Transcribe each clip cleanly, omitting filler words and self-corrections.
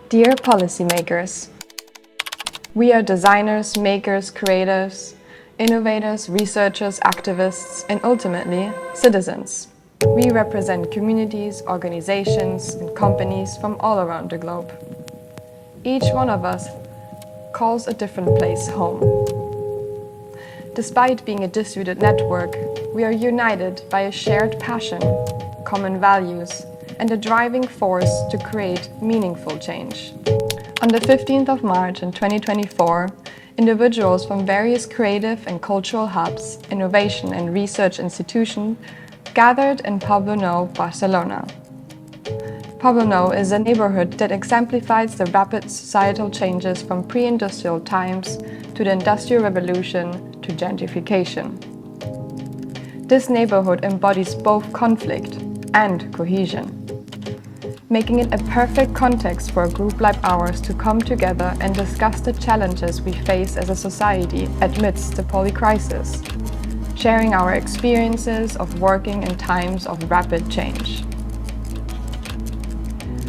Dear policymakers, we are designers, makers, creators, innovators, researchers, activists, and ultimately, citizens. We represent communities, organizations, and companies from all around the globe. Each one of us calls a different place home. Despite being a distributed network, we are united by a shared passion, common values, and a driving force to create meaningful change. On the 15th of March in 2024, individuals from various creative and cultural hubs, innovation and research institutions gathered in Poblenou Nou, Barcelona. Poblenou Nou is a neighborhood that exemplifies the rapid societal changes from pre-industrial times to the Industrial Revolution to gentrification. This neighborhood embodies both conflict and cohesion, making it a perfect context for a group like ours to come together and discuss the challenges we face as a society amidst the polycrisis, sharing our experiences of working in times of rapid change.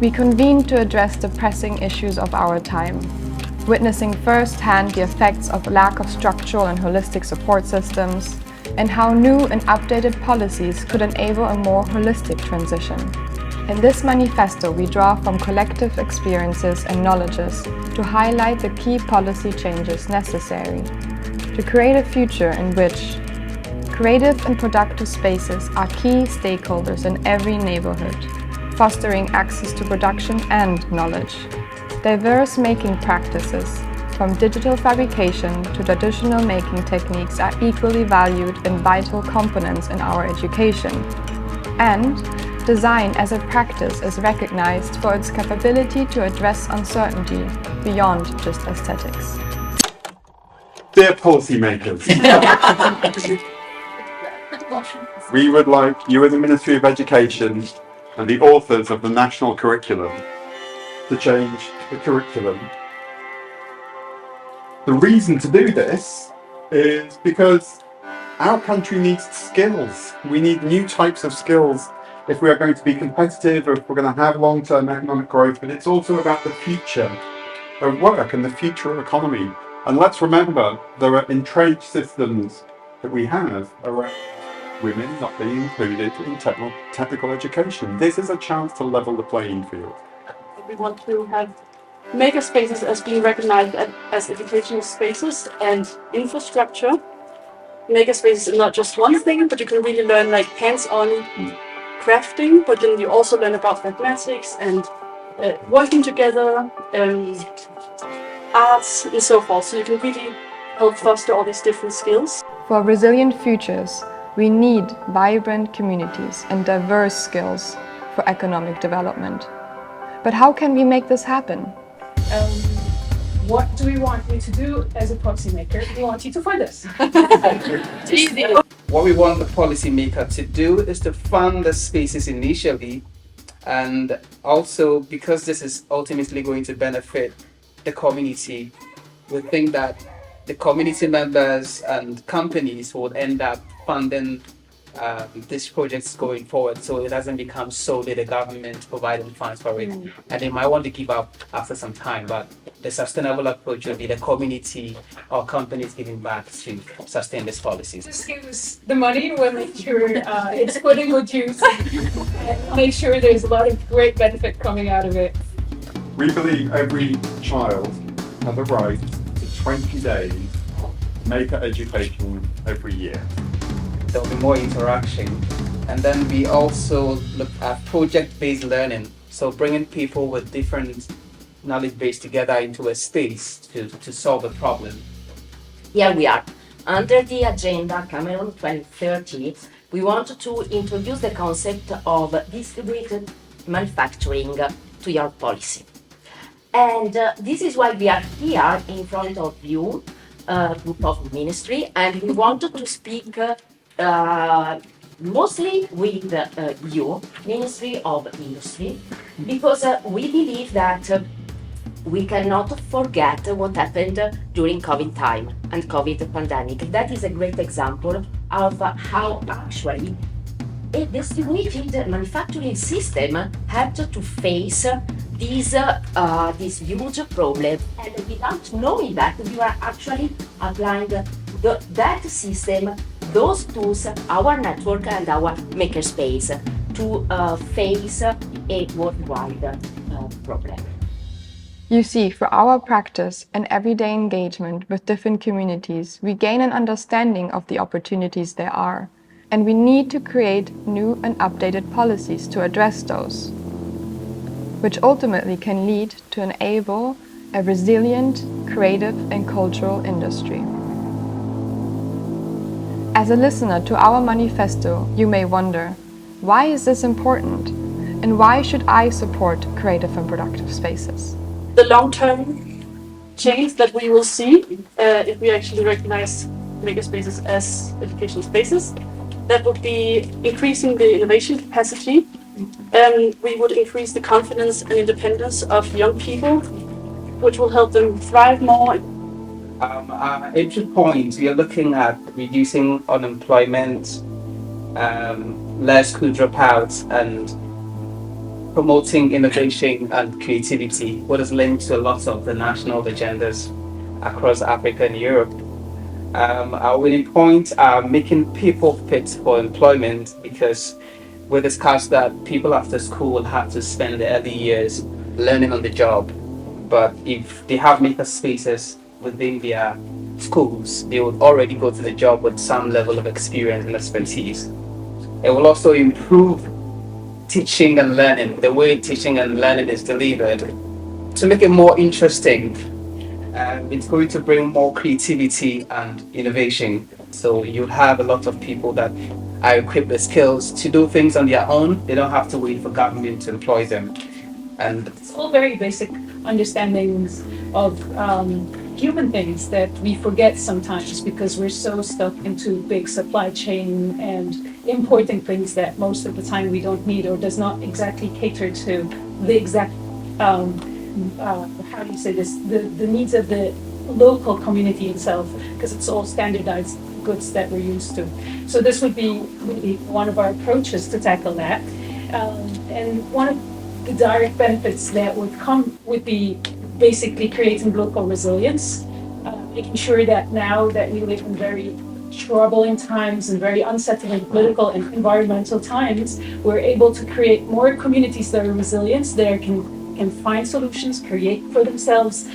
We convened to address the pressing issues of our time, witnessing firsthand the effects of lack of structural and holistic support systems, and how new and updated policies could enable a more holistic transition. In this manifesto, we draw from collective experiences and knowledges to highlight the key policy changes necessary to create a future in which creative and productive spaces are key stakeholders in every neighborhood, fostering access to production and knowledge. Diverse making practices, from digital fabrication to traditional making techniques, are equally valued and vital components in our education. And design as a practice is recognized for its capability to address uncertainty beyond just aesthetics. Dear policymakers, we would like you as the Ministry of Education and the authors of the national curriculum to change the curriculum. The reason to do this is because our country needs skills. We need new types of skills if we are going to be competitive, or if we're going to have long-term economic growth, but it's also about the future of work and the future of economy. And let's remember, there are entrenched systems that we have around women not being included in technical education. This is a chance to level the playing field. We want to have maker spaces as being recognized as educational spaces and infrastructure. Maker spaces is not just one thing, but you can really learn like hands-on crafting, but then you also learn about mathematics and working together, arts and so forth. So you can really help foster all these different skills. For resilient futures, we need vibrant communities and diverse skills for economic development. But how can we make this happen? What do we want you to do as a policymaker? We want you to find us. Easy. What we want the policymaker to do is to fund the spaces initially, and also because this is ultimately going to benefit the community, we think that the community members and companies would end up funding these projects going forward, so it doesn't become solely the government providing funds for it. And they might want to give up after some time, but the sustainable approach will be the community or companies giving back to sustain these policies. Just give us the money, we'll make sure it's put in good use and make sure there's a lot of great benefit coming out of it. We believe every child has a right to 20 days maker education every year. There'll be more interaction. And then we also look at project-based learning, so bringing people with different knowledge base together into a space to solve a problem. Here we are. Under the agenda Cameroon 2030, we want to introduce the concept of distributed manufacturing to your policy. And this is why we are here in front of you, group of ministry, and we wanted to speak mostly with you, Ministry of Industry, because we believe that we cannot forget what happened during COVID time and COVID pandemic. That is a great example of how actually a distributed manufacturing system had to face this huge problem, and without knowing that we are actually applying that system, those tools, our network and our makerspace to face a worldwide problem. You see, through our practice and everyday engagement with different communities, we gain an understanding of the opportunities there are, and we need to create new and updated policies to address those, which ultimately can lead to enable a resilient, creative and cultural industry. As a listener to our manifesto, you may wonder, why is this important? And why should I support creative and productive spaces? The long-term change that we will see if we actually recognize makerspaces as educational spaces, that would be increasing the innovation capacity. We would increase the confidence and independence of young people, which will help them thrive more. Our entry point, we are looking at reducing unemployment, less school dropouts, and promoting innovation and creativity, what is linked to a lot of the national agendas across Africa and Europe. Our winning points are making people fit for employment, because we discussed that people after school will have to spend the early years learning on the job. But if they have maker spaces within their schools, they would already go to the job with some level of experience and expertise. It will also improve teaching and learning, the way teaching and learning is delivered, to make it more interesting. It's going to bring more creativity and innovation. So you'll have a lot of people that are equipped with skills to do things on their own. They don't have to wait for government to employ them. And It's all very basic understandings of human things that we forget sometimes because we're so stuck into big supply chain and importing things that most of the time we don't need or does not exactly cater to the exact, how do you say this, the needs of the local community itself, because it's all standardized goods that we're used to. So this would be really one of our approaches to tackle that. And one of the direct benefits that would come would be basically creating local resilience, making sure that now that we live in very troubling times and very unsettling political and environmental times, we're able to create more communities that are resilient, that can find solutions, create for themselves.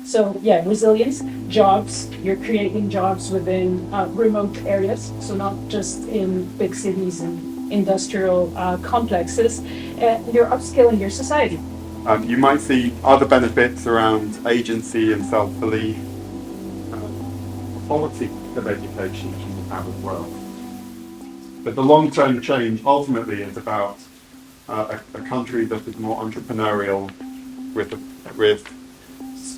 So yeah, resilience, jobs, you're creating jobs within remote areas, so not just in big cities and industrial complexes. You're upskilling your society. You might see other benefits around agency and self-belief, quality of education as well. But the long-term change ultimately is about a country that is more entrepreneurial, with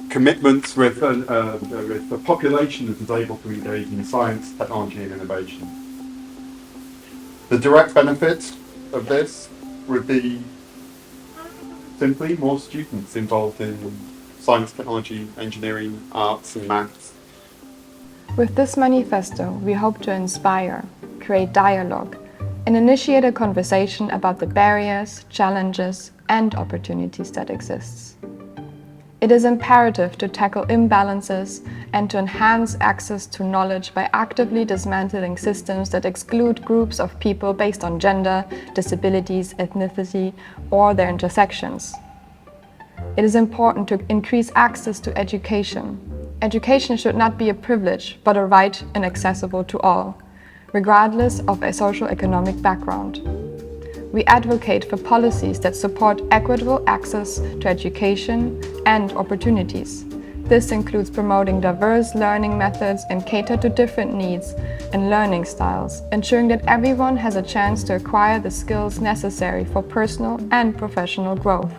commitments, with a population that is able to engage in science, technology and innovation. The direct benefit of this would be simply more students involved in science, technology, engineering, arts and maths. With this manifesto, we hope to inspire, create dialogue, and initiate a conversation about the barriers, challenges, and opportunities that exist. It is imperative to tackle imbalances and to enhance access to knowledge by actively dismantling systems that exclude groups of people based on gender, disabilities, ethnicity, or their intersections. It is important to increase access to education. Education should not be a privilege, but a right and accessible to all, regardless of a socio-economic background. We advocate for policies that support equitable access to education and opportunities. This includes promoting diverse learning methods and cater to different needs and learning styles, ensuring that everyone has a chance to acquire the skills necessary for personal and professional growth.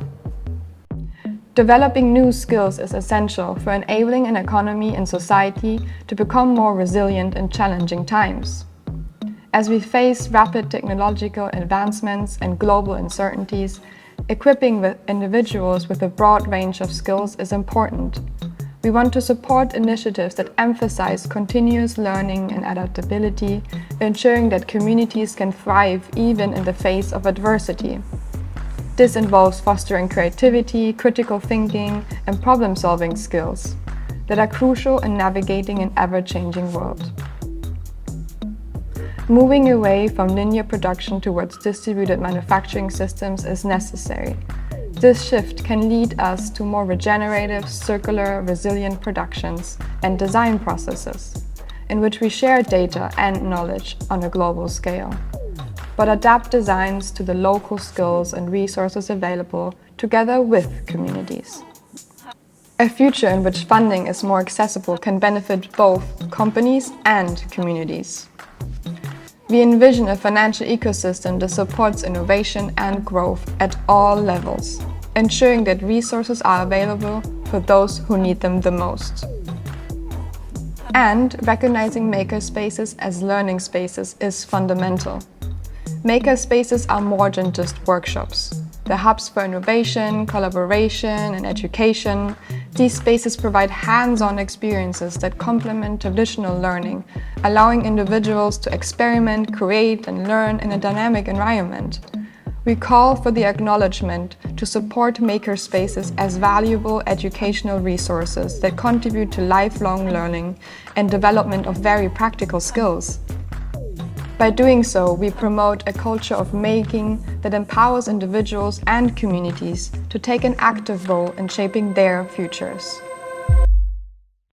Developing new skills is essential for enabling an economy and society to become more resilient in challenging times. As we face rapid technological advancements and global uncertainties, equipping individuals with a broad range of skills is important. We want to support initiatives that emphasize continuous learning and adaptability, ensuring that communities can thrive even in the face of adversity. This involves fostering creativity, critical thinking, and problem-solving skills that are crucial in navigating an ever-changing world. Moving away from linear production towards distributed manufacturing systems is necessary. This shift can lead us to more regenerative, circular, resilient productions and design processes, in which we share data and knowledge on a global scale, but adapt designs to the local skills and resources available together with communities. A future in which funding is more accessible can benefit both companies and communities. We envision a financial ecosystem that supports innovation and growth at all levels, ensuring that resources are available for those who need them the most. And recognizing makerspaces as learning spaces is fundamental. Makerspaces are more than just workshops. They're hubs for innovation, collaboration, and education. These spaces provide hands-on experiences that complement traditional learning, allowing individuals to experiment, create, and learn in a dynamic environment. We call for the acknowledgement to support makerspaces as valuable educational resources that contribute to lifelong learning and development of very practical skills. By doing so, we promote a culture of making that empowers individuals and communities to take an active role in shaping their futures.